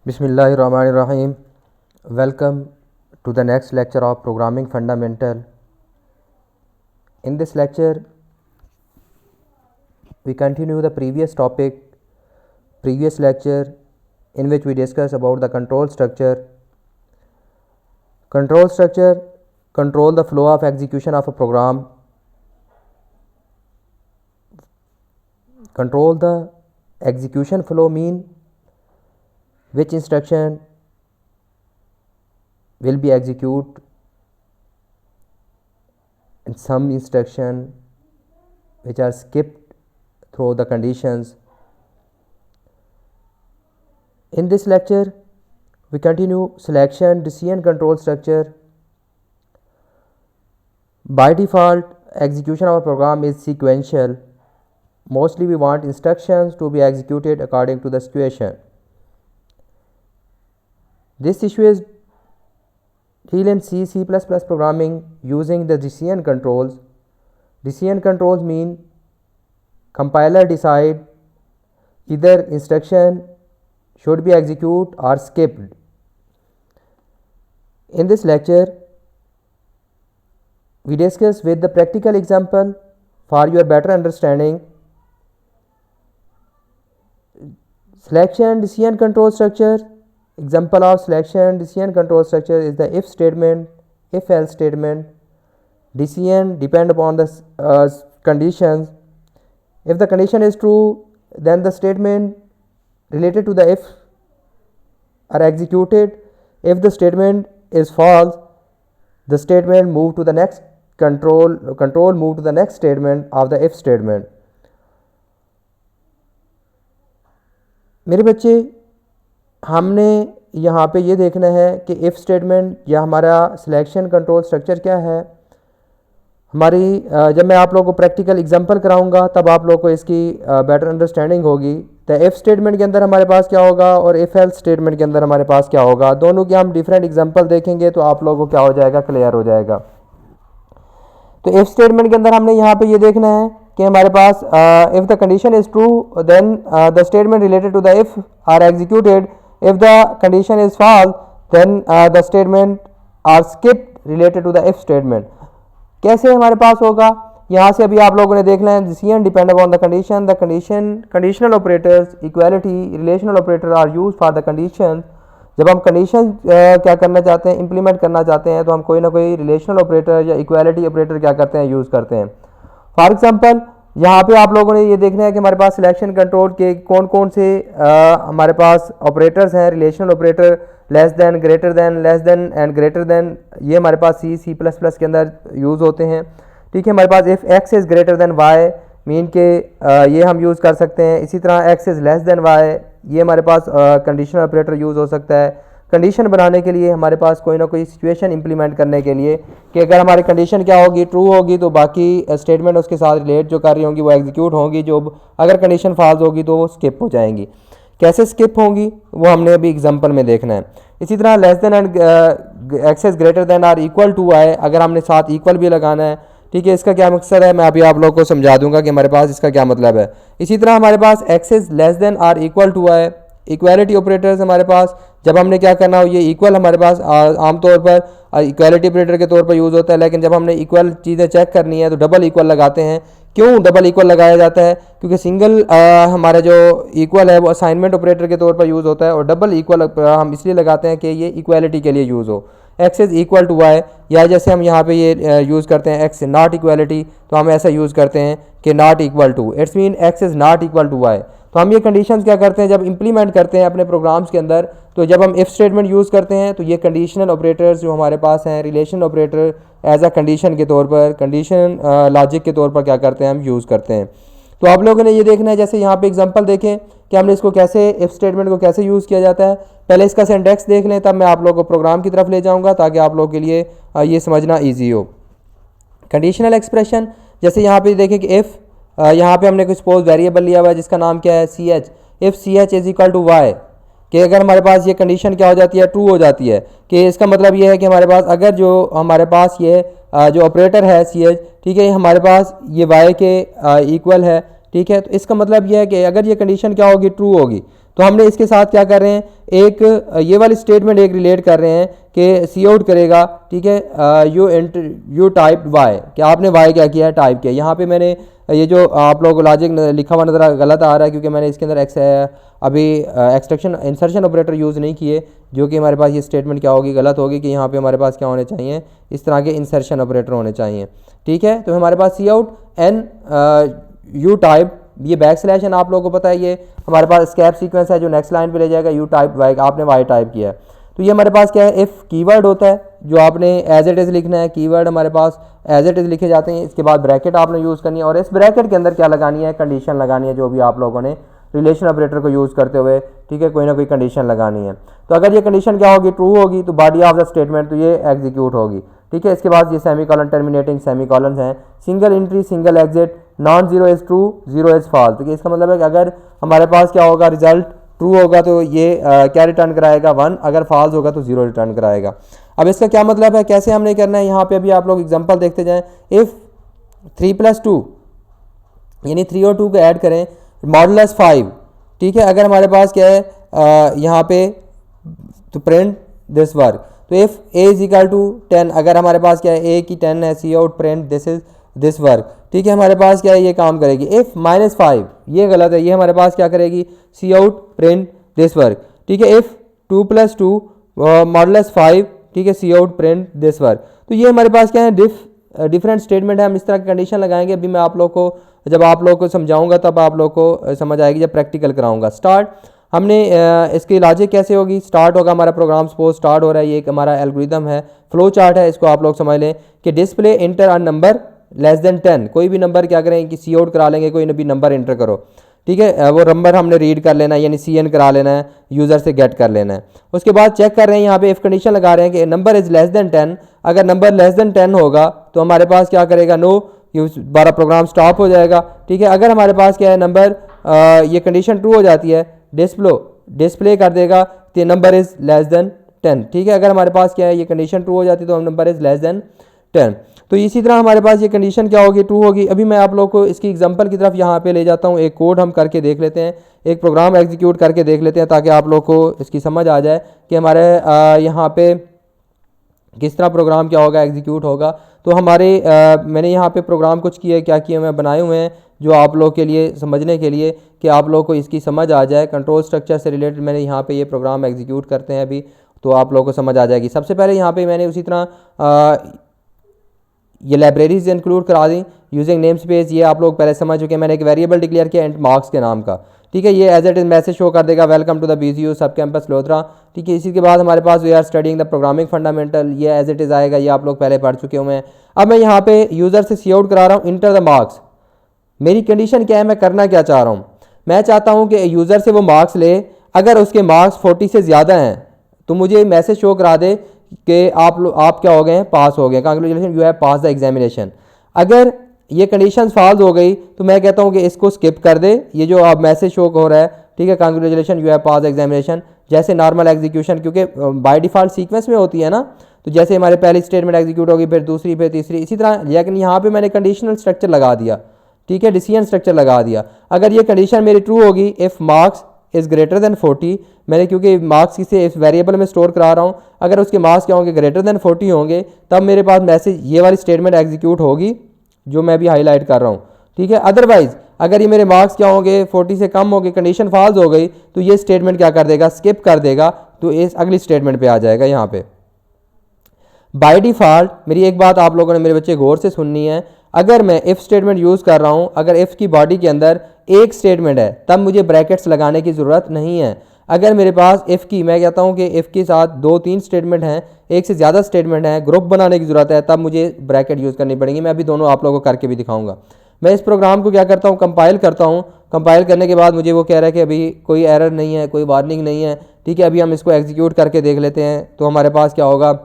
Bismillahirrahmanirrahim. Welcome to the next lecture of Programming Fundamental. In this lecture, we continue the previous lecture in which we discuss about the control structure. Control structure control the flow of execution of a program. Control the execution flow mean which instruction will be executed and some instruction which are skipped through the conditions. In this lecture, we continue selection decision control structure. By default, execution of a program is sequential. Mostly we want instructions to be executed according to the situation. This issue is deal in C++ programming using the decision controls. Decision controls mean compiler decide either instruction should be executed or skipped. In this lecture, we discuss with the practical example for your better understanding. Selection decision control structure. Example of selection decision control structure is the if statement, if else statement. Decision depend upon the conditions. If the condition is true, then the statement related to the if are executed. If the statement is false, the statement move to the next control move to the next statement of the if statement. मेरे बच्चे, हमने यहाँ पे ये देखना है कि if statement या हमारा सिलेक्शन कंट्रोल स्ट्रक्चर क्या है. हमारी जब मैं आप लोगों को प्रैक्टिकल एग्जांपल कराऊंगा तब आप लोगों को इसकी बेटर अंडरस्टैंडिंग होगी. तो इफ़ स्टेटमेंट के अंदर हमारे पास क्या होगा और इफ़ एल्स स्टेटमेंट के अंदर हमारे पास क्या होगा, दोनों के हम डिफरेंट एग्जांपल देखेंगे तो आप लोगों को क्या हो जाएगा, क्लियर हो जाएगा. तो इफ़ स्टेटमेंट के अंदर हमने यहाँ पे ये देखना है कि हमारे पास if the condition is true then the statement related to the if are executed. If the condition is false, then the statement are skipped related to the if statement. कैसे हमारे पास होगा, यहाँ से अभी आप लोगों ने देखना है. decision depend upon the condition. The conditional operators, equality, relational operator are used for the conditions. जब हम condition क्या करना चाहते हैं, implement करना चाहते हैं, तो हम कोई ना कोई relational operator या equality operator क्या करते हैं, यूज़ करते हैं. For example, यहाँ पे आप लोगों ने ये देखना है कि हमारे पास सिलेक्शन कंट्रोल के कौन कौन से हमारे पास ऑपरेटर्स हैं. Relational operator, less than, greater than, less than and greater than, ये हमारे पास C++ के अंदर यूज़ होते हैं. ठीक है. हमारे पास if x is greater than y mean के ये हम यूज़ कर सकते हैं. इसी तरह x is less then y, ये हमारे पास कंडीशनल ऑपरेटर यूज़ हो सकता है. कंडीशन बनाने के लिए हमारे पास कोई ना कोई सिचुएशन इंप्लीमेंट करने के लिए कि अगर हमारी कंडीशन क्या होगी, ट्रू होगी, तो बाकी स्टेटमेंट उसके साथ रिलेट जो कर रही होंगी वो एग्जीक्यूट होंगी. जो अगर कंडीशन फॉल्स होगी तो वो स्किप हो जाएंगी. कैसे स्किप होंगी वो हमने अभी एग्जांपल में देखना है. इसी तरह less than and X is greater than or equal to I, अगर हमने साथ इक्वल भी लगाना है. ठीक है. इसका क्या मकसद है मैं अभी आप लोगों को समझा दूंगा कि हमारे पास इसका क्या मतलब है. इसी तरह हमारे पास x is less than or equal to I. Equality operators हमारे पास जब हमने क्या करना हो, ये इक्वल हमारे पास आमतौर पर इक्वालिटी ऑपरेटर के तौर पर यूज़ होता है. लेकिन जब हमने इक्वल चीज़ें चेक करनी है तो डबल इक्वल लगाते हैं. क्यों डबल इक्वल लगाया जाता है? क्योंकि सिंगल हमारा जो इक्वल है वो असाइनमेंट ऑपरेटर के तौर पर यूज़ होता है और डबल इक्वल हम इसलिए लगाते हैं कि ये इक्वालिटी के लिए यूज़ हो. X is equal to Y, या जैसे हम यहाँ पे ये यूज़ करते हैं एक्स नॉट इक्वालिटी, तो हम ऐसा यूज़ करते हैं कि not equal to, it's mean X is not equal to Y. तो हम ये कंडीशंस क्या करते हैं जब इंप्लीमेंट करते हैं अपने प्रोग्राम्स के अंदर, तो जब हम इफ़ स्टेटमेंट यूज़ करते हैं तो ये कंडीशनल ऑपरेटर्स जो हमारे पास हैं, relation operator as a condition के तौर पर, कंडीशन लॉजिक के तौर पर क्या करते हैं, हम यूज़ करते हैं. तो आप लोगों ने ये देखना है, जैसे यहाँ पे एग्जांपल देखें कि हमने इसको कैसे इफ़ स्टेटमेंट को कैसे यूज़ किया जाता है. पहले इसका सिंटैक्स देख लें, तब मैं आप लोगों को प्रोग्राम की तरफ ले जाऊँगा ताकि आप लोगों के लिए ये समझना ईजी हो. कंडीशनल एक्सप्रेशन, जैसे यहाँ पे देखें कि इफ़ यहाँ पे हमने कोई सपोज वेरिएबल लिया हुआ है जिसका नाम क्या है, CH. If CH is equal to Y, कि अगर हमारे पास ये कंडीशन क्या हो जाती है, ट्रू हो जाती है, कि इसका मतलब ये है कि हमारे पास अगर जो हमारे पास ये जो ऑपरेटर है CH, ठीक है, हमारे पास ये y के इक्वल है. ठीक है. तो इसका मतलब यह है कि अगर ये कंडीशन क्या होगी, ट्रू होगी, तो हमने इसके साथ क्या कर रहे हैं, एक ये वाली स्टेटमेंट एक रिलेट कर रहे हैं कि सी आउट करेगा, ठीक है, यू टाइप वाई, कि आपने वाई क्या किया है, टाइप किया। यहाँ पे मैंने ये जो आप लोग लॉजिक लिखा हुआ नज़र गलत आ रहा है, क्योंकि मैंने इसके अंदर अभी एक्सट्रैक्शन इंसर्शन ऑपरेटर यूज़ नहीं किए, जो कि हमारे पास ये स्टेटमेंट क्या होगी, गलत होगी, कि यहाँ पे हमारे पास क्या होने चाहिए, इस तरह के इंसर्शन ऑपरेटर होने चाहिए, ठीक है। तो हमारे पास सी आउट एन यू टाइप, ये बैक स्लैश एन आप लोगों को पता है, ये हमारे पास स्कैप सीक्वेंस है जो नेक्स्ट लाइन पे ले जाएगा, यू टाइप वाई, आपने वाई टाइप किया है। तो ये हमारे पास क्या है, इफ़ कीवर्ड होता है जो आपने एज इट इज़ लिखना है, कीवर्ड हमारे पास एज इट इज़ लिखे जाते हैं, इसके बाद ब्रैकेट आपने यूज़ करनी है, और इस ब्रैकेट के अंदर क्या लगानी है, कंडीशन लगानी है, जो भी आप लोगों ने रिलेशन ऑपरेटर को यूज़ करते हुए, ठीक है, कोई ना कोई कंडीशन लगानी है। तो अगर ये कंडीशन क्या होगी, ट्रू होगी, तो बॉडी ऑफ द स्टेटमेंट तो ये एग्जीक्यूट होगी, ठीक है। इसके बाद ये semicolon terminating semicolon हैं, single entry single exit, non zero is true, zero is false. तो इसका मतलब है कि अगर हमारे पास क्या होगा, रिजल्ट ट्रू होगा तो ये क्या रिटर्न कराएगा, 1, अगर फॉल्स होगा तो 0 रिटर्न कराएगा। अब इसका क्या मतलब है, कैसे हमने करना है, यहाँ पे अभी आप लोग एग्जांपल देखते जाएं। इफ़ 3 + 2 यानी 3 और 2 को ऐड करें, मॉडुलस 5, ठीक है, अगर हमारे पास क्या है यहाँ पे, तो प्रिंट दिस वर्क। तो इफ़ a = 10, अगर हमारे पास क्या है, a की 10 है, सी आउट प्रिंट दिस वर्क, ठीक है, हमारे पास क्या है, ये काम करेगी। इफ़ -5, ये गलत है, ये हमारे पास क्या करेगी, सी आउट प्रिंट दिस वर्क, ठीक है। इफ़ 2 + 2 मॉडुलस 5, ठीक है, सी आउट प्रिंट दिस वर्क। तो ये हमारे पास क्या है, डिफरेंट स्टेटमेंट है, हम इस तरह की कंडीशन लगाएंगे। अभी मैं आप लोग को, जब आप लोग को समझाऊंगा तब आप लोग को समझ आएगी, जब प्रैक्टिकल कराऊंगा। स्टार्ट, हमने इसकी लॉजिक कैसे होगी, स्टार्ट होगा हमारा प्रोग्राम, सपोज स्टार्ट हो रहा है, ये एक हमारा एल्गोरिथम है, फ्लो चार्ट है, इसको आप लोग समझ लें कि display inter a number less than 10, कोई भी नंबर क्या करें कि सी आउट करा लेंगे, कोई भी नंबर इंटर करो, ठीक है, वो नंबर हमने रीड कर लेना है, यानी CN करा लेना है, यूज़र से गेट कर लेना है। उसके बाद चेक कर रहे हैं, यहाँ पे इफ कंडीशन लगा रहे हैं कि नंबर इज़ लेस देन 10, अगर नंबर लेस देन 10 होगा तो हमारे पास क्या करेगा, नो, ये बारा प्रोग्राम स्टॉप हो जाएगा, ठीक है। अगर हमारे पास क्या है, नंबर ये कंडीशन ट्रू हो जाती है, डिस्प्ले कर देगा कि नंबर इज़ लेस देन 10, ठीक है। अगर हमारे पास क्या है, ये कंडीशन ट्रू हो जाती है तो नंबर इज़ लेस देन 10। तो इसी तरह हमारे पास ये कंडीशन क्या होगी, ट्रू होगी। अभी मैं आप लोग को इसकी एग्जांपल की तरफ यहाँ पे ले जाता हूँ, एक कोड हम करके देख लेते हैं, एक प्रोग्राम एग्जीक्यूट करके देख लेते हैं, ताकि आप लोग को इसकी समझ आ जाए कि हमारे यहाँ पे किस तरह प्रोग्राम क्या होगा, एग्जीक्यूट होगा। तो हमारे मैंने यहाँ पे प्रोग्राम कुछ किए, क्या किए मैं बनाए हुए हैं, जो आप लोग के लिए समझने के लिए, कि आप लोग को इसकी समझ आ जाए। कंट्रोल स्ट्रक्चर से रिलेटेड मैंने यहाँ पे ये प्रोग्राम एग्जीक्यूट करते हैं अभी, तो आप लोग को समझ आ जाएगी। सबसे पहले यहाँ पे मैंने उसी तरह ये लाइब्रेरीज इंक्लूड करा दी यूजिंग नेम स्पेस, ये आप लोग पहले समझ चुके हैं। मैंने एक वेरिएबल डिक्लेयर किया इंट मार्क्स के नाम का, ठीक है, ये as it is message show कर देगा, welcome to the BCU sub campus Lodhra, ठीक है। इसी के बाद हमारे पास we are studying the programming fundamental, ये एज इट इज आएगा, ये आप लोग पहले पढ़ चुके हुए हैं। अब मैं यहाँ पे यूज़र से सी आउट करा रहा हूँ, इंटर द मार्क्स। मेरी कंडीशन क्या है, मैं करना क्या चाह रहा हूँ, मैं चाहता हूँ कि यूज़र से वो मार्क्स ले, अगर उसके मार्क्स 40 से ज़्यादा हैं तो मुझे मैसेज शो करा दे कि आप क्या हो गए हैं, पास हो गए, congratulation you have pass the examination. अगर ये कंडीशन फॉल्स हो गई तो मैं कहता हूँ कि इसको स्किप कर दे, ये जो आप मैसेज शो हो रहा है, ठीक है, congratulation you have pass the examination, जैसे नॉर्मल एग्जीक्यूशन, क्योंकि बाय डिफ़ॉल्ट सीक्वेंस में होती है ना, तो जैसे हमारे पहली स्टेटमेंट एग्जीक्यूट होगी, फिर दूसरी, फिर तीसरी, इसी तरह। लेकिन यहाँ पे मैंने कंडीशनल स्ट्रक्चर लगा दिया, ठीक है, डिसीजन स्ट्रक्चर लगा दिया। अगर ये कंडीशन मेरी ट्रू होगी, if marks is greater then 40, मैंने क्योंकि मार्क्स किसी इस वेरिएबल में स्टोर करा रहा हूँ, अगर उसके मार्क्स क्या होंगे, ग्रेटर देन 40 होंगे, तब मेरे पास मैसेज ये वाली स्टेटमेंट एग्जीक्यूट होगी जो मैं भी हाईलाइट कर रहा हूँ, ठीक है। अदरवाइज अगर ये मेरे मार्क्स क्या होंगे, 40 से कम होंगे, कंडीशन फॉल्स हो गई, तो ये स्टेटमेंट क्या कर देगा, स्किप कर देगा, तो इस अगली स्टेटमेंट पे आ जाएगा। यहाँ पे बाय डिफ़ॉल्ट मेरी एक बात आप लोगों ने मेरे बच्चे गौर से सुननी है, अगर मैं इफ़ स्टेटमेंट यूज़ कर रहा हूँ, अगर इफ़ की बॉडी के अंदर एक स्टेटमेंट है, तब मुझे ब्रैकेट्स लगाने की ज़रूरत नहीं है। अगर मेरे पास इफ़ की, मैं कहता हूँ कि इफ़ के साथ 2-3 स्टेटमेंट हैं, एक से ज़्यादा स्टेटमेंट हैं, ग्रुप बनाने की ज़रूरत है, तब मुझे ब्रैकेट यूज़ करनी पड़ेगी। मैं अभी दोनों आप लोगों को करके भी दिखाऊंगा। मैं इस प्रोग्राम को क्या करता हूँ, कंपाइल करता हूँ। कंपाइल करने के बाद मुझे वो कह रहा है कि अभी कोई एरर नहीं है, कोई वार्निंग नहीं है, ठीक है। अभी हम इसको एग्जीक्यूट करके देख लेते हैं, तो हमारे पास क्या होगा,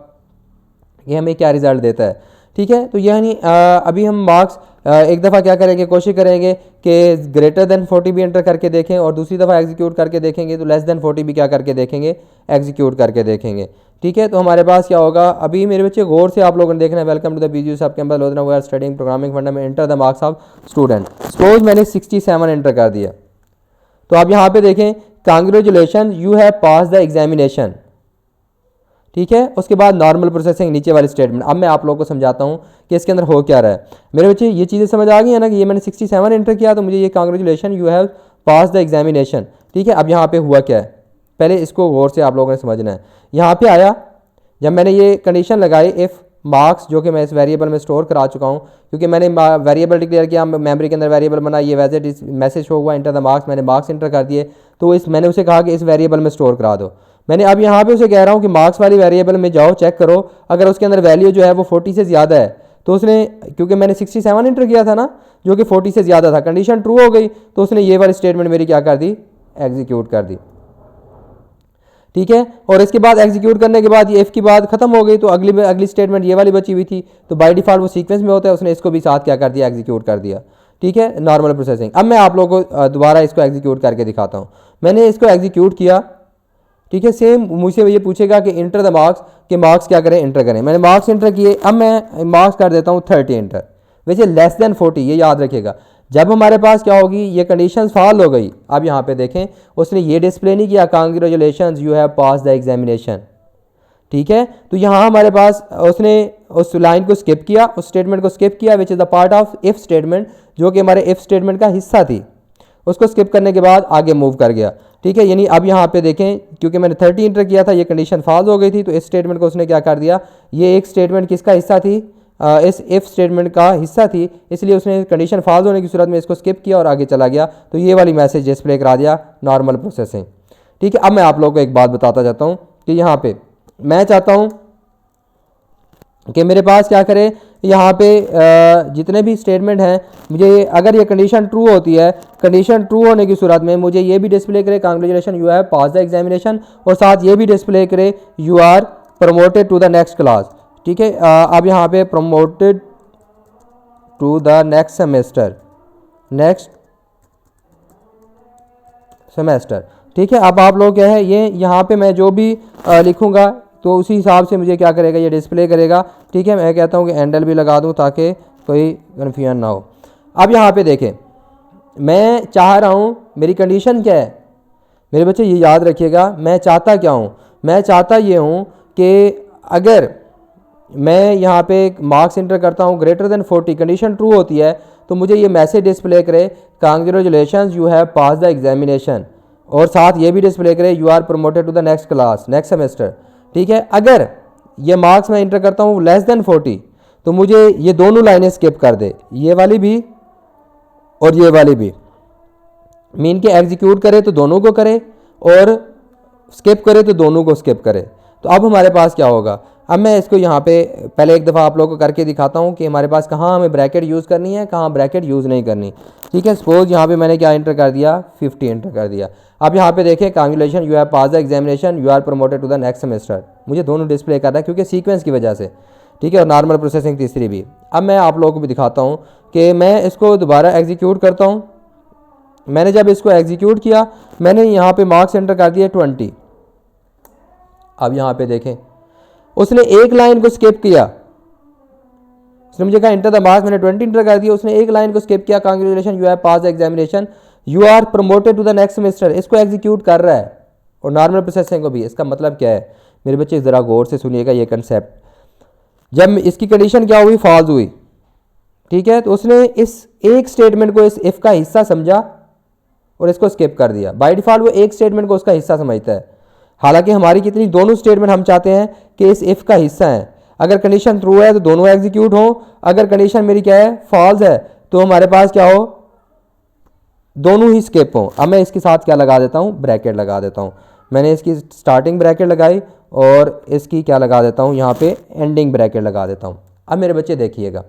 ये हमें क्या रिज़ल्ट देता है, ठीक है। तो यानी अभी हम मार्क्स एक दफ़ा क्या करेंगे, कोशिश करेंगे कि ग्रेटर देन 40 भी एंटर करके देखें, और दूसरी दफ़ा एग्जीक्यूट करके देखेंगे तो लेस देन 40 भी क्या करके देखेंगे, एग्जीक्यूट करके देखेंगे, ठीक है। तो हमारे पास क्या होगा, अभी मेरे बच्चे गौर से आप लोगों ने देखना है, welcome to the BCU sub campus Lodhra, we are studying programming fundamental, enter the marks of student. Suppose मैंने 67 एंटर कर दिया, तो आप यहाँ पे देखें congratulation you have pass the examination. ठीक है, उसके बाद नॉर्मल प्रोसेसिंग नीचे वाली स्टेटमेंट। अब मैं आप लोगों को समझाता हूँ कि इसके अंदर हो क्या रहा है। मेरे बच्चे ये चीज़ें समझ आ गई है ना कि ये मैंने 67 एंटर किया तो मुझे ये congratulation you have pass the examination. ठीक है, अब यहाँ पे हुआ क्या है, पहले इसको गौर से आप लोगों ने समझना है। यहाँ पे आया, जब मैंने ये कंडीशन लगाई इफ़ मार्क्स, जो कि मैं इस वेरिएबल में स्टोर करा चुका हूँ क्योंकि मैंने वेरिएबल डिक्लेयर किया, मेमोरी के अंदर वेरिएबल बना, ये वैसे मैसेज शो हुआ इंटर द मार्क्स, मैंने मार्क्स इंटर कर दिए, तो मैंने उसे कहा कि इस वेरिएबल में स्टोर करा दो। मैंने अब यहाँ पे उसे कह रहा हूँ कि मार्क्स वाली वेरिएबल में जाओ, चेक करो, अगर उसके अंदर वैल्यू जो है वो 40 से ज़्यादा है तो उसने, क्योंकि मैंने 67 इंटर किया था ना जो कि 40 से ज़्यादा था, कंडीशन ट्रू हो गई तो उसने ये वाली स्टेटमेंट मेरी क्या कर दी, एग्जीक्यूट कर दी। ठीक है, और इसके बाद एग्जीक्यूट करने के बाद ये इफ़ की बात खत्म हो गई तो अगली स्टेटमेंट ये वाली बची हुई थी, तो बाय डिफ़ॉल्ट वो सीक्वेंस में होता है, उसने इसको भी साथ क्या कर दिया, एग्जीक्यूट कर दिया। ठीक है, नॉर्मल प्रोसेसिंग। अब मैं आप लोगों को दोबारा इसको एग्जीक्यूट करके दिखाता हूँ। मैंने इसको एग्जीक्यूट किया, ठीक है, सेम मुझसे ये पूछेगा कि इंटर द मार्क्स, के मार्क्स क्या करें, इंटर करें। मैंने मार्क्स इंटर किए, अब मैं मार्क्स कर देता हूँ 30 इंटर, वैसे लेस देन 40, ये याद रखिएगा। जब हमारे पास क्या होगी, ये कंडीशन फॉल हो गई। अब यहाँ पे देखें, उसने ये डिस्प्ले नहीं किया congratulations you have pass the examination. ठीक है, तो यहाँ हमारे पास उसने उस लाइन को स्किप किया, उस स्टेटमेंट को स्किप किया which is the part of if statement, जो कि हमारे इफ़ स्टेटमेंट का हिस्सा थी। उसको स्किप करने के बाद आगे मूव कर गया। ठीक है, यानी अब यहाँ पे देखें, क्योंकि मैंने 30 इंटर किया था, ये कंडीशन फॉल्स हो गई थी, तो इस स्टेटमेंट को उसने क्या कर दिया, ये एक स्टेटमेंट किसका हिस्सा थी, इस इफ़ स्टेटमेंट का हिस्सा थी, इसलिए उसने कंडीशन फॉल्स होने की सूरत में इसको स्किप किया और आगे चला गया, तो ये वाली मैसेज डिस्प्ले करा दिया, नॉर्मल प्रोसेसिंग। ठीक है, अब मैं आप लोगों को एक बात बताता जाता हूँ कि यहाँ पे मैं चाहता हूँ कि मेरे पास क्या करे, यहाँ पे जितने भी स्टेटमेंट हैं, मुझे अगर ये कंडीशन ट्रू होती है, कंडीशन ट्रू होने की सूरत में मुझे ये भी डिस्प्ले करे congratulation you have pass the examination, और साथ ये भी डिस्प्ले करे you are promoted to the next class. ठीक है, अब यहाँ पे promoted to the next semester, next semester. ठीक है, अब आप लोग क्या है, ये यहाँ पे मैं जो भी लिखूँगा तो उसी हिसाब से मुझे क्या करेगा, ये डिस्प्ले करेगा। ठीक है, मैं कहता हूँ कि एंडल भी लगा दूँ ताकि कोई कन्फ्यूजन ना हो। अब यहाँ पे देखें, मैं चाह रहा हूँ, मेरी कंडीशन क्या है मेरे बच्चे, ये याद रखिएगा, मैं चाहता क्या हूँ, मैं चाहता ये हूँ कि अगर मैं यहाँ पे मार्क्स इंटर करता हूँ ग्रेटर देन 40, कंडीशन ट्रू होती है, तो मुझे ये मैसेज डिस्प्ले करे congratulations you have pass the examination, और साथ ये भी डिस्प्ले करे you are promoted to the next class, next semester. ठीक है, अगर ये मार्क्स मैं इंटर करता हूँ लेस देन 40 तो मुझे ये दोनों लाइनें स्किप कर दे, ये वाली भी और ये वाली भी, मीन के एग्जीक्यूट करे तो दोनों को करे और स्किप करे तो दोनों को स्किप करे। तो अब हमारे पास क्या होगा, अब मैं इसको यहाँ पे पहले एक दफ़ा आप लोगों को करके दिखाता हूँ कि हमारे पास कहाँ हमें ब्रैकेट यूज़ करनी है, कहाँ ब्रैकेट यूज़ नहीं करनी। ठीक है, सपोज यहाँ पे मैंने क्या इंटर कर दिया, 50 इंटर कर दिया। अब यहाँ पे देखें congratulation you have pass the examination you are promoted to the next semester, मुझे दोनों डिस्प्ले कर रहा है क्योंकि सीक्वेंस की वजह से। ठीक है, और नॉर्मल प्रोसेसिंग तीसरी भी। अब मैं आप लोगों को भी दिखाता हूँ कि मैं इसको दोबारा एग्जीक्यूट करता हूँ। मैंने जब इसको एग्जीक्यूट किया, मैंने यहाँ पे मार्क्स एंटर कर दिया 20। अब यहाँ पे देखें, उसने एक लाइन को स्किप किया, उसने मुझे कहा इंटर द मार्क्स, मैंने 20 इंटर कर दिया, उसने एक लाइन को स्किप किया congratulation you have pass the examination you are promoted to the next semester, इसको एग्जीक्यूट कर रहा है और नॉर्मल प्रोसेसिंग को भी। इसका मतलब क्या है मेरे बच्चे, ज़रा गौर से सुनिएगा ये कंसेप्ट। जब इसकी कंडीशन क्या हुई, फॉल्स हुई, ठीक है, तो उसने इस एक स्टेटमेंट को इस इफ़ का हिस्सा समझा और इसको स्किप कर दिया। बाय डिफ़ॉल्ट वो एक स्टेटमेंट को उसका हिस्सा समझता है, हालांकि हमारी कितनी दोनों स्टेटमेंट हम चाहते हैं कि इस इफ़ का हिस्सा है। अगर कंडीशन ट्रू है तो दोनों एग्जीक्यूट हो, अगर कंडीशन मेरी क्या है, फॉल्स है, तो हमारे पास क्या हो, दोनों ही स्किप हो। अब मैं इसके साथ क्या लगा देता हूँ, ब्रैकेट लगा देता हूँ। मैंने इसकी स्टार्टिंग ब्रैकेट लगाई और इसकी क्या लगा देता हूँ, यहाँ पे एंडिंग ब्रैकेट लगा देता हूँ। अब मेरे बच्चे देखिएगा,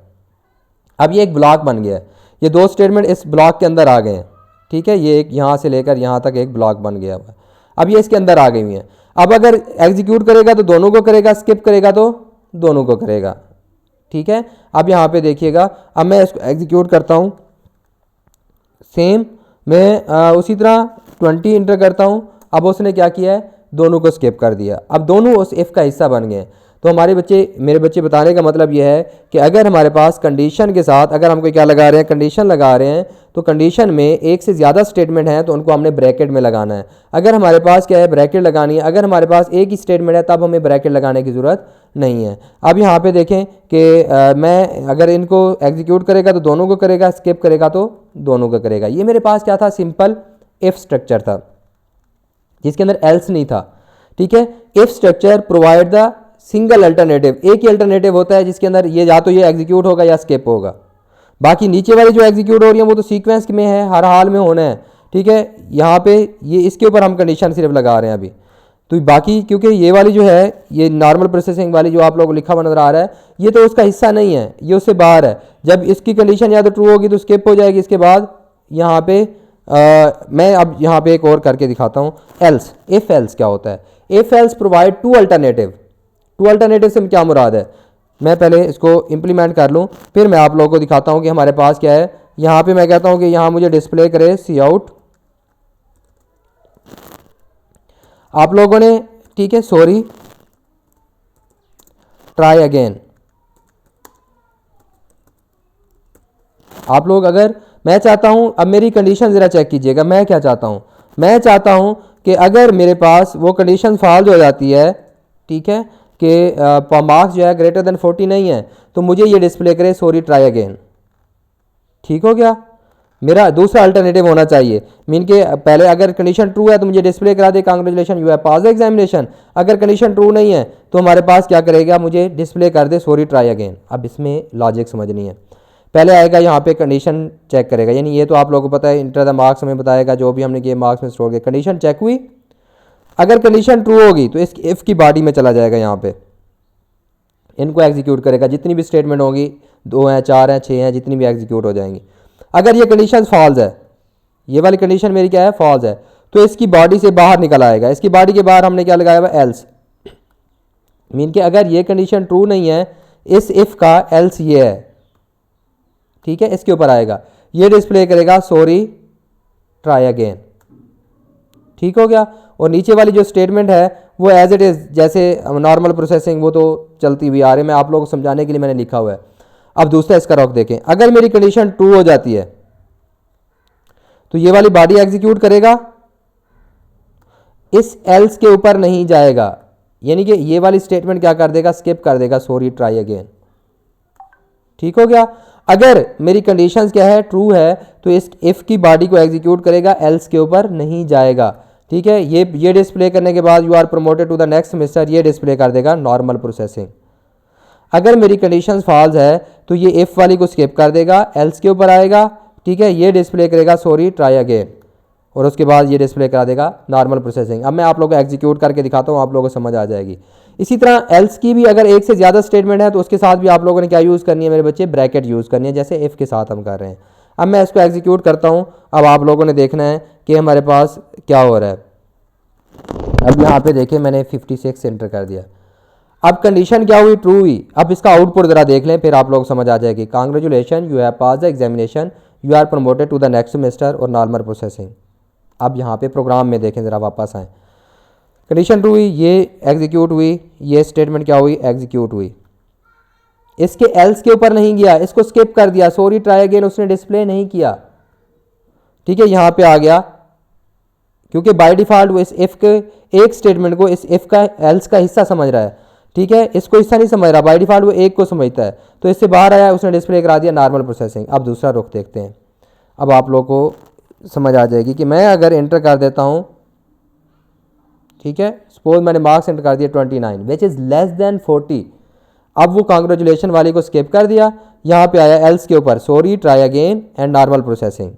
अब ये एक ब्लॉक बन गया है, ये दो स्टेटमेंट इस ब्लॉक के अंदर आ गए हैं। ठीक है, ये एक यहाँ से लेकर यहाँ तक एक ब्लॉक बन गया हुआ, अब ये इसके अंदर आ गई हुई है। अब अगर एग्जीक्यूट करेगा तो दोनों को करेगा, स्किप करेगा तो दोनों को करेगा। ठीक है, अब यहाँ पे देखिएगा, अब मैं इसको एग्जीक्यूट करता हूँ, सेम मैं उसी तरह 20 इंटर करता हूँ। अब उसने क्या किया है, दोनों को स्किप कर दिया, अब दोनों उस इफ़ का हिस्सा बन गए। तो हमारे बच्चे, मेरे बच्चे बताने का मतलब यह है कि अगर हमारे पास कंडीशन के साथ अगर हम कोई क्या लगा रहे हैं, कंडीशन लगा रहे हैं, तो कंडीशन में एक से ज़्यादा स्टेटमेंट हैं तो उनको हमने ब्रैकेट में लगाना है। अगर हमारे पास क्या है, ब्रैकेट लगानी है, अगर हमारे पास एक ही स्टेटमेंट है तब हमें ब्रैकेट लगाने की ज़रूरत नहीं है। अब यहाँ पे देखें कि मैं अगर इनको एग्जीक्यूट करेगा तो दोनों को करेगा, स्किप करेगा तो दोनों को करेगा। ये मेरे पास क्या था, सिंपल इफ स्ट्रक्चर था जिसके अंदर एल्स नहीं था। ठीक है, if structure provide the single alternative, एक ही अल्टरनेटिव होता है जिसके अंदर ये या तो ये एग्जीक्यूट होगा या स्किप होगा। बाकी नीचे वाली जो एग्जीक्यूट हो रही है वो तो सीक्वेंस में है, हर हाल में होना है। ठीक है, यहाँ पे ये इसके ऊपर हम कंडीशन सिर्फ लगा रहे हैं अभी। तो बाकी क्योंकि ये वाली जो है, ये नॉर्मल प्रोसेसिंग वाली जो आप लोगों को लिखा हुआ नजर आ रहा है, ये तो उसका हिस्सा नहीं है, ये उससे बाहर है। जब इसकी कंडीशन या तो ट्रू होगी तो स्किप हो जाएगी। इसके बाद यहाँ पे मैं अब यहाँ पे एक और करके दिखाता हूँ, एल्स। इफ एल्स क्या होता है, if else provide two alternative. Two alternative से क्या मुराद है, मैं पहले इसको इंप्लीमेंट कर लूँ फिर मैं आप लोगों को दिखाता हूँ कि हमारे पास क्या है। यहाँ पे मैं कहता हूँ कि यहाँ मुझे डिस्प्ले करे सी आउट, आप लोगों ने, ठीक है, सॉरी ट्राई अगेन। आप लोग अगर, मैं चाहता हूं, अब मेरी कंडीशन ज़रा चेक कीजिएगा, मैं क्या चाहता हूं, मैं चाहता हूं कि अगर मेरे पास वो कंडीशन फॉल्स हो जाती है, ठीक है, कि मार्क्स जो है ग्रेटर देन 40 नहीं है, तो मुझे ये डिस्प्ले करे सॉरी ट्राई अगेन। ठीक हो गया, मेरा दूसरा अल्टरनेटिव होना चाहिए। मीन के पहले अगर कंडीशन ट्रू है तो मुझे डिस्प्ले करा दे congratulation you have pass the examination. अगर कंडीशन ट्रू नहीं है तो हमारे पास क्या करेगा, मुझे डिस्प्ले कर दे सॉरी ट्राई अगेन। अब इसमें लॉजिक समझनी है। पहले आएगा यहाँ पे कंडीशन चेक करेगा, यानी ये तो आप लोगों को पता है, इंटर द मार्क्स हमें बताएगा जो भी हमने किए मार्क्स में स्टोर किया। कंडीशन चेक हुई, अगर कंडीशन ट्रू होगी तो इस इफ की बॉडी में चला जाएगा, यहाँ पे इनको एग्जीक्यूट करेगा, जितनी भी स्टेटमेंट होगी, 2 हैं 4 हैं 6 हैं, जितनी भी एग्जीक्यूट हो जाएंगी। अगर ये कंडीशन फॉल्स है, ये वाली कंडीशन मेरी क्या है, फॉल्स है, तो इसकी बॉडी से बाहर निकल आएगा। इसकी बॉडी के बाहर हमने क्या लगाया हुआ, एल्स। मीन कि अगर ये कंडीशन ट्रू नहीं है, इस इफ का एल्स ये है, ठीक है, इसके ऊपर आएगा, ये डिस्प्ले करेगा सॉरी ट्राई अगेन। ठीक हो गया। और नीचे वाली जो स्टेटमेंट है वो एज इट इज़, जैसे नॉर्मल प्रोसेसिंग वो तो चलती हुई आ रही है, मैं आप लोगों को समझाने के लिए मैंने लिखा हुआ है। अब दूसरा इसका रॉक देखें, अगर मेरी कंडीशन ट्रू हो जाती है तो ये वाली बॉडी एग्जीक्यूट करेगा, इस एल्स के ऊपर नहीं जाएगा, यानी कि ये वाली स्टेटमेंट क्या कर देगा, स्किप कर देगा सॉरी ट्राई अगेन। ठीक हो गया। अगर मेरी कंडीशन क्या है, ट्रू है, तो इस इफ की बॉडी को एग्जीक्यूट करेगा, एल्स के ऊपर नहीं जाएगा। ठीक है, ये डिस्प्ले करने के बाद you are promoted to the next semester, ये डिस्प्ले कर देगा नॉर्मल प्रोसेसिंग। अगर मेरी कंडीशन फॉल्स है तो ये इफ वाली को स्किप कर देगा, एल्स के ऊपर आएगा, ठीक है, ये डिस्प्ले करेगा सॉरी ट्राई अगेन, और उसके बाद ये डिस्प्ले करा देगा नॉर्मल प्रोसेसिंग। अब मैं आप लोगों को एग्जीक्यूट करके दिखाता हूँ, आप लोगों को समझ आ जाएगी। इसी तरह एल्स की भी अगर एक से ज़्यादा स्टेटमेंट है तो उसके साथ भी आप लोगों ने क्या यूज़ करनी है मेरे बच्चे, ब्रैकेट यूज़ करनी है, जैसे इफ़ के साथ हम कर रहे हैं। अब मैं इसको एग्जीक्यूट करता हूँ, अब आप लोगों ने देखना है कि हमारे पास क्या हो रहा है। अब यहाँ पे देखें, मैंने 56 एंटर कर दिया। अब कंडीशन क्या हुई, ट्रू हुई। अब इसका आउटपुट ज़रा देख लें, फिर आप लोग समझ आ जाएगी। Congratulation you have pass the examination, you are promoted to the next semester, और नॉर्मल प्रोसेसिंग। अब यहाँ पे प्रोग्राम में देखें, ज़रा वापस आएँ। कंडीशन ट्रू हुई, ये एग्जीक्यूट हुई, ये स्टेटमेंट क्या हुई, एग्जीक्यूट हुई। इसके एल्स के ऊपर नहीं गया, इसको स्किप कर दिया, सॉरी ट्राई अगेन उसने डिस्प्ले नहीं किया। ठीक है, यहाँ पे आ गया, क्योंकि बाय डिफॉल्ट वो इस इफ के एक स्टेटमेंट को इस इफ का एल्स का हिस्सा समझ रहा है। ठीक है, इसको हिस्सा नहीं समझ रहा, बाय डिफॉल्ट वो एक को समझता है, तो इससे बाहर आया, उसने डिस्प्ले करा दिया नॉर्मल प्रोसेसिंग। अब दूसरा रुख देखते हैं, अब आप लोग को समझ आ जाएगी कि मैं अगर एंटर कर देता हूँ, ठीक है, सपोज मैंने मार्क्स एंटर कर दिया 29 विच इज़ लेस देन 40। अब वो कांग्रेचुलेशन वाली को स्किप कर दिया, यहाँ पे आया एल्स के ऊपर sorry try again and normal processing.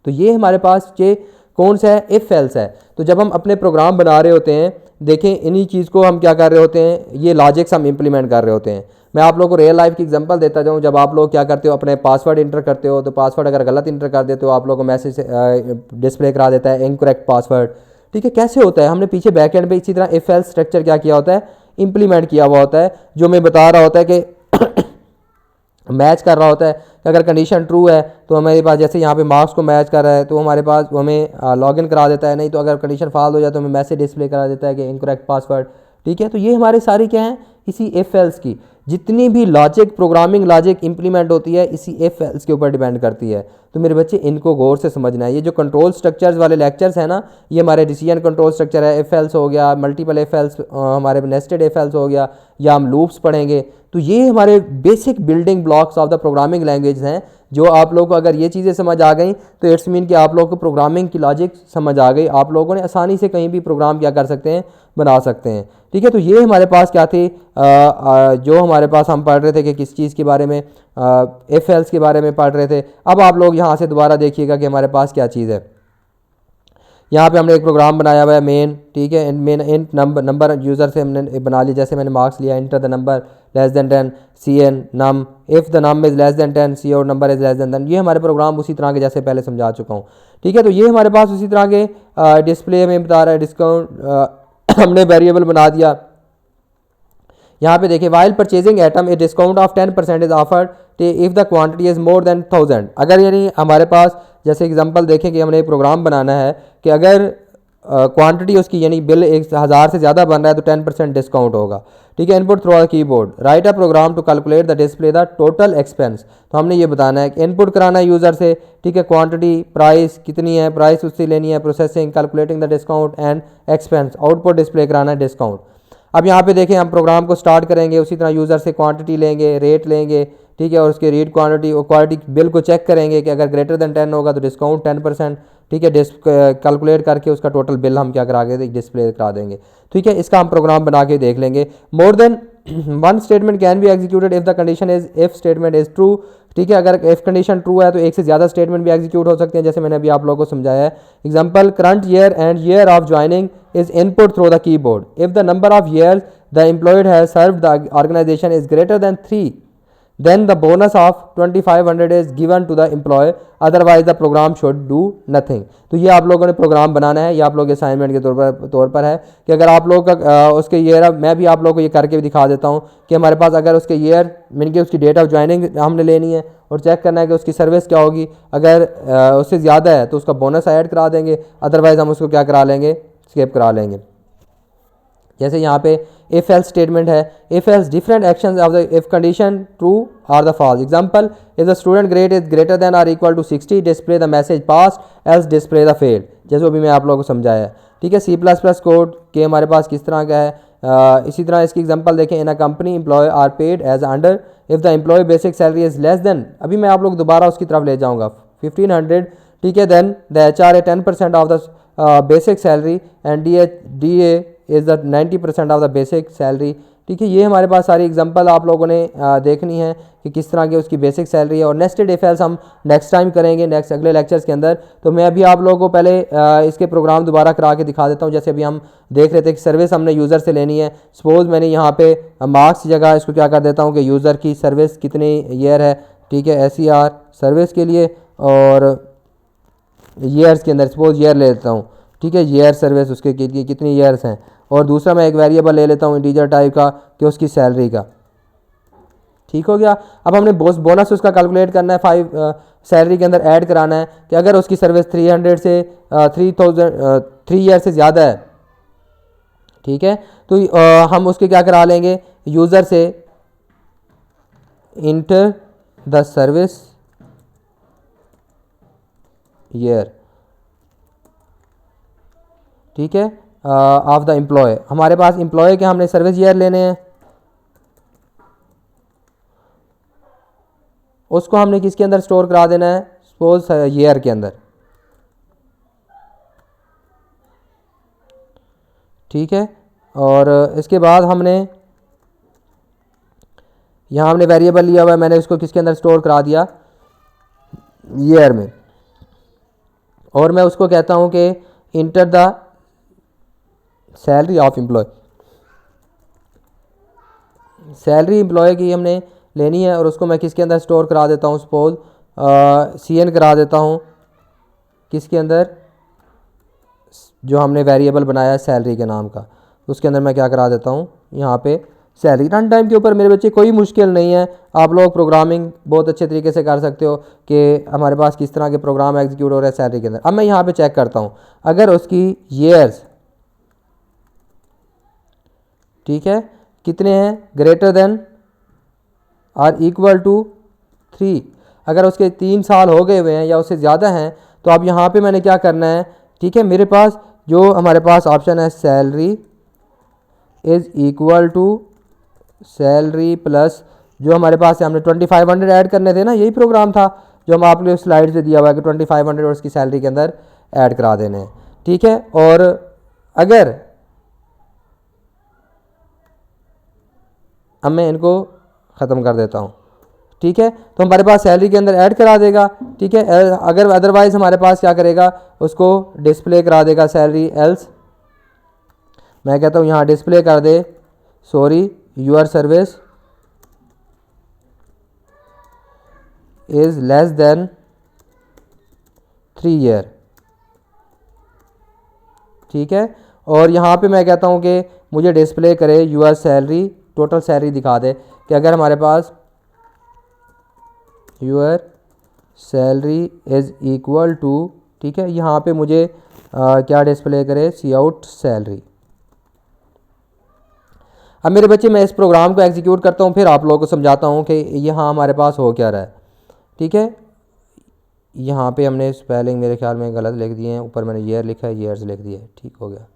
तो ये हमारे पास ये कौन सा है, इफ एल्स है। तो जब हम अपने प्रोग्राम बना रहे होते हैं, देखें इन्हीं चीज़ को हम क्या कर रहे होते हैं, ये लॉजिक्स हम इंप्लीमेंट कर रहे होते हैं। मैं आप लोगों को रियल लाइफ की एग्जांपल देता जाऊँ। जब आप लोग क्या करते हो, अपने पासवर्ड इंटर करते हो, तो पासवर्ड अगर गलत इंटर कर देते हो, आप लोगों को मैसेज डिस्प्ले करा देता है इनकरेक्ट पासवर्ड। ठीक है, कैसे होता है, हमने पीछे बैक एंड पे इसी तरह इफ एल्स स्ट्रक्चर क्या किया होता है, इंप्लीमेंट किया हुआ होता है, जो मैं बता रहा होता है कि मैच कर रहा होता है कि अगर कंडीशन ट्रू है तो हमारे पास, जैसे यहाँ पे मार्क्स को मैच कर रहा है, तो हमारे पास हमें लॉगिन करा देता है, नहीं तो अगर कंडीशन फॉल्स हो जाए तो हमें मैसेज डिस्प्ले करा देता है कि इनकरेक्ट पासवर्ड। ठीक है, तो ये हमारे सारे क्या हैं, इसी इफ एल्स की। जितनी भी लॉजिक, प्रोग्रामिंग लॉजिक इंप्लीमेंट होती है इसी इफ एल्स के ऊपर डिपेंड करती है। तो मेरे बच्चे इनको गौर से समझना है। ये जो कंट्रोल स्ट्रक्चर्स वाले लेक्चर्स हैं ना, ये हमारे डिसीजन कंट्रोल स्ट्रक्चर है, इफ एल्स हो गया, मल्टीपल इफ एल्स, हमारे नेस्टेड इफ एल्स हो गया, या हम लूप्स पढ़ेंगे। तो ये हमारे basic building blocks of the programming language हैं, जो आप लोगों को अगर ये चीज़ें समझ आ गई तो इट्स मीन कि आप लोगों को प्रोग्रामिंग की लॉजिक समझ आ गई, आप लोगों ने आसानी से कहीं भी प्रोग्राम क्या कर सकते हैं, बना सकते हैं। ठीक है, तो ये हमारे पास क्या थी, जो हमारे पास हम पढ़ रहे थे कि किस चीज़ के बारे में, इफ एल्स के बारे में पढ़ रहे थे। अब आप लोग यहाँ से दोबारा देखिएगा कि हमारे पास क्या चीज़ है। यहाँ पे हमने एक प्रोग्राम बनाया हुआ है मेन, ठीक है, मेन इंट नंबर यूज़र से हमने बना लिया, जैसे मैंने मार्क्स लिया, enter the number less than 10 cn num, if the num is less than 10 C और नंबर इज़ लेस देन 10। ये हमारे प्रोग्राम उसी तरह के जैसे पहले समझा चुका हूँ। ठीक है, तो ये हमारे पास उसी तरह के डिस्प्ले में बता रहा है डिस्काउंट हमने वेरिएबल बना दिया। यहाँ पे देखिए, while purchasing item a discount of 10% is offered if the quantity is more than 1000। अगर यानी हमारे पास जैसे एग्जांपल देखें कि हमने एक प्रोग्राम बनाना है कि अगर क्वांटिटी उसकी यानी बिल 1000 से ज़्यादा बन रहा है तो 10% डिस्काउंट होगा। ठीक है, input through keyboard, write a program to calculate the display the total expense. तो हमने ये बताना है कि इनपुट कराना है यूज़र से, ठीक है, क्वांटिटी, प्राइस कितनी है, प्राइस उससे लेनी है, processing, calculating the discount and expense, output display कराना है डिस्काउंट। अब यहाँ पे देखें, हम प्रोग्राम को स्टार्ट करेंगे, उसी तरह यूज़र से क्वांटिटी लेंगे, रेट लेंगे, ठीक है, और उसके रीड क्वांटिटी और क्वालिटी बिल को चेक करेंगे कि अगर ग्रेटर देन 10 होगा तो डिस्काउंट 10%, ठीक है, कैलकुलेट करके उसका टोटल बिल हम क्या करा के डिस्प्ले करा देंगे। ठीक है, इसका हम प्रोग्राम बना के देख लेंगे। More than one statement can be executed if the condition is if statement is true. ठीक है, अगर इफ कंडीशन ट्रू है तो एक से ज़्यादा स्टेटमेंट भी एग्जीक्यूट हो सकते हैं, जैसे मैंने अभी आप लोगों को समझाया है। Example, current year and year of joining is input through the keyboard if the number of years the employed has served the organisation is greater than 3, then the bonus of 2500 is given to the employee, otherwise the program should do nothing। तो ये आप लोगों ने programme बनाना है, ये आप लोग assignment के तौर पर है कि अगर आप लोग का उसके ईयर, मैं भी आप लोगों को ये करके भी दिखा देता हूँ कि हमारे पास अगर उसके ईयर मीन कि उसकी डेट ऑफ ज्वाइनिंग हमने लेनी है और चेक करना है कि उसकी सर्विस क्या होगी। अगर उससे ज़्यादा है तो उसका बोनस ऐड करा देंगे, अदरवाइज़ हम उसको क्या करा लेंगे, स्किप करा लेंगे। जैसे यहाँ पे इफ एल्स स्टेटमेंट है, if else different actions of the if condition true or the false. Example, if the student grade is greater than और equal to 60 display the message pass else display the failed, जैसे अभी मैं आप लोगों को समझाया है। ठीक है, C++ कोड के हमारे पास किस तरह का है। इसी तरह इसकी एग्जांपल देखें, in a company employee are paid as under if the employee basic salary is less than, अभी मैं आप लोग दोबारा उसकी तरफ ले जाऊँगा, 1500। ठीक है, then the HR 10% of the basic salary and DA is the 90% of the basic salary. ठीक है, ये हमारे पास सारी एग्जांपल आप लोगों ने देखनी है कि किस तरह की उसकी बेसिक सैलरी है। और नेस्टेड इफ एल्स हम नेक्स्ट टाइम करेंगे, नेक्स्ट अगले लेक्चर्स के अंदर। तो मैं अभी आप लोगों को पहले इसके प्रोग्राम दोबारा करा के दिखा देता हूँ। जैसे अभी हम देख रहे थे कि सर्विस हमने यूज़र से लेनी है। सपोज़ मैंने यहाँ पे मार्क्स की जगह इसको क्या कर देता हूँ कि यूज़र की सर्विस कितनी ईयर है, ठीक है, SER सर्विस के लिए, और ईयर्स के अंदर सपोज ईयर ले लेता हूँ। ठीक है, ईयर सर्विस उसके कितनी ईयर्स हैं, और दूसरा मैं एक वेरिएबल ले लेता हूँ इंटीजर टाइप का कि उसकी सैलरी का। ठीक हो गया। अब हमने बोनस उसका कैलकुलेट करना है, 5 सैलरी के अंदर ऐड कराना है कि अगर उसकी सर्विस 300 से 3 ईयर से ज़्यादा है, ठीक है, तो हम उसके क्या करा लेंगे, यूज़र से इंटर द सर्विस ईयर, ठीक है, ऑफ द एम्प्लॉय। हमारे पास एम्प्लॉय के हमने सर्विस ईयर लेने हैं, उसको हमने किसके अंदर स्टोर करा देना है, सपोज ईयर के अंदर। ठीक है, और इसके बाद हमने यहाँ हमने वेरिएबल लिया हुआ है, मैंने उसको किसके अंदर स्टोर करा दिया, ईयर में। और मैं उसको कहता हूँ कि enter the salary of employ, salary employ की हमने लेनी है और उसको मैं किसके अंदर स्टोर करा देता हूँ, सपोज CN करा देता हूँ किसके अंदर, जो हमने वेरिएबल बनाया है सैलरी के नाम का, उसके अंदर मैं क्या करा देता हूँ यहाँ पे सैलरी। रन टाइम के ऊपर मेरे बच्चे कोई मुश्किल नहीं है, आप लोग प्रोग्रामिंग बहुत अच्छे तरीके से कर सकते हो कि हमारे पास किस तरह के प्रोग्राम एग्जीक्यूट हो रहे हैं सैलरी के अंदर। अब मैं यहाँ पे चेक करता हूँ, अगर उसकी ईयर्स, ठीक है, कितने हैं, greater than or equal to 3। अगर उसके 3 साल हो गए हुए हैं या उससे ज़्यादा हैं तो अब यहाँ पे मैंने क्या करना है, ठीक है, मेरे पास जो हमारे पास ऑप्शन है salary is equal to salary plus जो हमारे पास है, हमने 2500 ऐड करने थे ना, यही प्रोग्राम था जो हम आपने स्लाइड से दिया हुआ है कि 2500 और उसकी सैलरी के अंदर ऐड करा देने हैं, ठीक है। और अगर अब मैं इनको ख़त्म कर देता हूँ, ठीक है, तो हमारे पास सैलरी के अंदर ऐड करा देगा, ठीक है। अगर अदरवाइज़ हमारे पास क्या करेगा, उसको डिस्प्ले करा देगा सैलरी, एल्स मैं कहता हूँ यहाँ डिस्प्ले कर दे sorry your service is less than 3 year, ठीक है। और यहाँ पे मैं कहता हूँ कि मुझे डिस्प्ले करे यूर सैलरी, टोटल सैलरी दिखा दे कि अगर हमारे पास your salary is equal to, ठीक है, यहाँ पे मुझे क्या डिस्प्ले करे, सी आउट सैलरी। अब मेरे बच्चे मैं इस प्रोग्राम को एग्जीक्यूट करता हूँ, फिर आप लोगों को समझाता हूँ कि यहाँ हमारे पास हो क्या रहा है, ठीक है। यहाँ पे हमने स्पेलिंग मेरे ख्याल में गलत लिख दिए हैं, ऊपर मैंने ईयर लिखा है, ईयर्स लिख दिए, ठीक हो गया।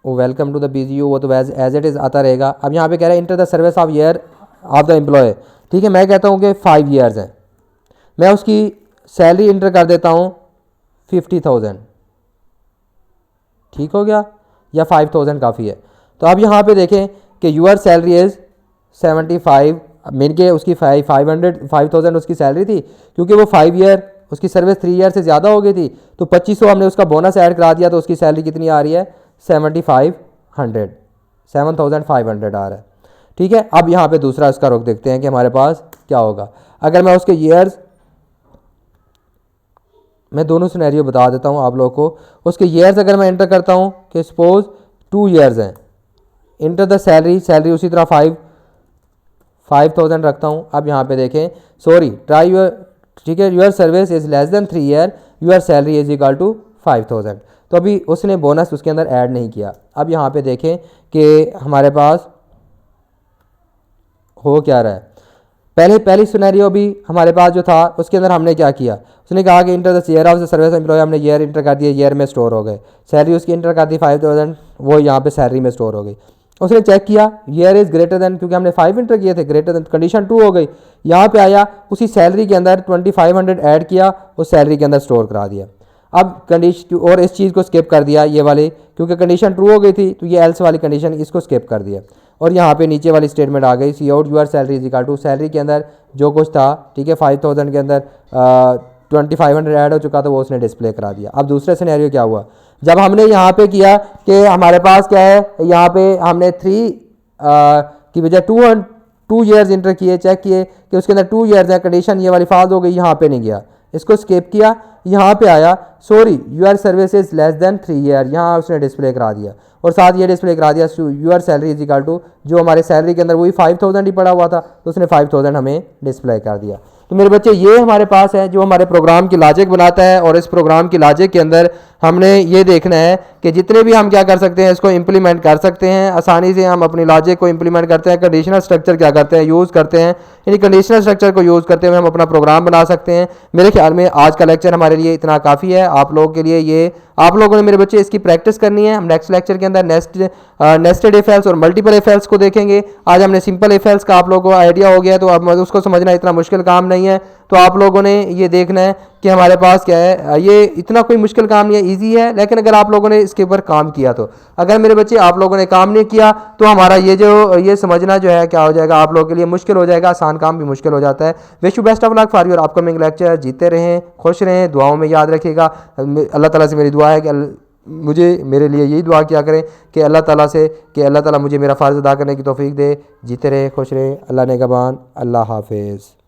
वो वेलकम टू द BGU वो तो एज इट इज़ आता रहेगा। अब यहाँ पे कह रहा है enter the service of year of the employ, ठीक है, मैं कहता हूँ कि 5 ईयर्स हैं, मैं उसकी सैलरी इंटर कर देता हूँ 50,000, ठीक हो गया, या 5,000 काफ़ी है। तो अब यहाँ पे देखें कि यूर सैलरी इज़ 75, मिल के उसकी 5,000 उसकी सैलरी थी, क्योंकि वो 5 ईयर उसकी सर्विस 3 ईयर से ज़्यादा हो गई थी, तो 2500 हमने उसका बोनस ऐड करा दिया, तो उसकी सैलरी कितनी आ रही है, 7,500 आ रहा है, ठीक है। अब यहाँ पे दूसरा इसका रुख देखते हैं कि हमारे पास क्या होगा। अगर मैं उसके ईयर्स, मैं दोनों सिनेरियो बता देता हूँ आप लोगों को। उसके ईयर्स अगर मैं एंटर करता हूँ कि सपोज 2 ईयर्स हैं, इंटर द सैलरी, सैलरी उसी तरह 5,000 रखता हूँ। अब यहाँ पे देखें सॉरी ट्राई यूर, ठीक है, your service is less than 3 year, your salary is equal to 5,000, तो अभी उसने बोनस उसके अंदर ऐड नहीं किया। अब यहाँ पे देखें कि हमारे पास हो क्या रहा है। पहली सिनेरियो भी हमारे पास जो था उसके अंदर हमने क्या किया, उसने कहा कि enter the year of the service employ, हमने ईयर इंटर कर दिया, ईयर में स्टोर हो गए, सैलरी उसकी इंटर कर दी 5,000, वो यहाँ पे सैलरी में स्टोर हो गई। उसने चेक किया ईयर इज़ ग्रेटर देन, क्योंकि हमने 5 इंटर किए थे, ग्रेटर देन, कंडीशन 2 हो गई। यहाँ पे आया उसी सैलरी के अंदर 2500 ऐड किया, उस सैलरी के अंदर स्टोर करा दिया। अब कंडीशन और इस चीज़ को स्किप कर दिया ये वाली, क्योंकि कंडीशन ट्रू हो गई थी, तो ये एल्स वाली कंडीशन इसको स्किप कर दिया। और यहाँ पे नीचे वाली स्टेटमेंट आ गई, cout your salary is equal to, salary के अंदर जो कुछ था, ठीक है, 5,000 के अंदर 2500 ऐड हो चुका था, वो उसने डिस्प्ले करा दिया। अब दूसरा सिनेरियो क्या हुआ, जब हमने यहाँ पे किया कि हमारे पास क्या है, यहाँ पे हमने 3 की बजाय 2 ईयर्स इंटर किए, चेक किए कि उसके अंदर 2 ईयर्स है, कंडीशन ये वाली फाल्स हो गई, यहाँ पे नहीं गया, इसको स्किप किया, यहाँ पे आया sorry your service is less than 3 year, यहाँ उसने डिस्प्ले करा दिया, और साथ ये डिस्प्ले करा दिया your salary is equal to, जो हमारे सैलरी के अंदर वही 5,000 ही पड़ा हुआ था, तो उसने 5,000 हमें डिस्प्ले कर दिया। तो मेरे बच्चे ये हमारे पास है जो हमारे प्रोग्राम की लॉजिक बनाता है, और इस प्रोग्राम की लॉजिक के अंदर हमने ये देखना है कि जितने भी हम क्या कर सकते हैं, इसको इंप्लीमेंट कर सकते हैं आसानी से, हम अपनी लॉजिक को इंप्लीमेंट करते हैं। कंडीशनल स्ट्रक्चर क्या करते हैं, यूज़ करते हैं, यानी कंडीशनल स्ट्रक्चर को यूज़ करते हुए हम अपना प्रोग्राम बना सकते हैं। मेरे ख्याल में आज का लेक्चर हमारे लिए इतना काफ़ी है, आप लोगों के लिए ये, आप लोगों ने मेरे बच्चे इसकी प्रैक्टिस करनी है। हम नेक्स्ट लेक्चर के अंदर नेस्टेड इफ एल्स और मल्टीपल इफ एल्स को देखेंगे। आज हमने सिंपल इफ एल्स का आप लोगों को आइडिया हो गया, तो अब उसको समझना इतना मुश्किल काम नहीं है। तो आप लोगों ने ये देखना है कि हमारे पास क्या है, ये इतना कोई मुश्किल काम नहीं है, ईजी है, लेकिन अगर आप लोगों ने इसके ऊपर काम किया तो। अगर मेरे बच्चे आप लोगों ने काम नहीं किया तो हमारा ये समझना जो है क्या हो जाएगा, आप लोगों के लिए मुश्किल हो जाएगा, आसान काम भी मुश्किल हो जाता है। Wish you best of luck for your upcoming lecture. जीते रहें, खुश रहें, दुआओं में याद रखिएगा। अल्लाह ताला से मेरी दुआ है कि मेरे लिए यही दुआ किया करें कि अल्लाह ताला मुझे मेरा फ़र्ज़ अदा करने की तौफीक दे। जीते रहे, खुश रहे, अल्लाह ने गबान, अल्लाह हाफिज़।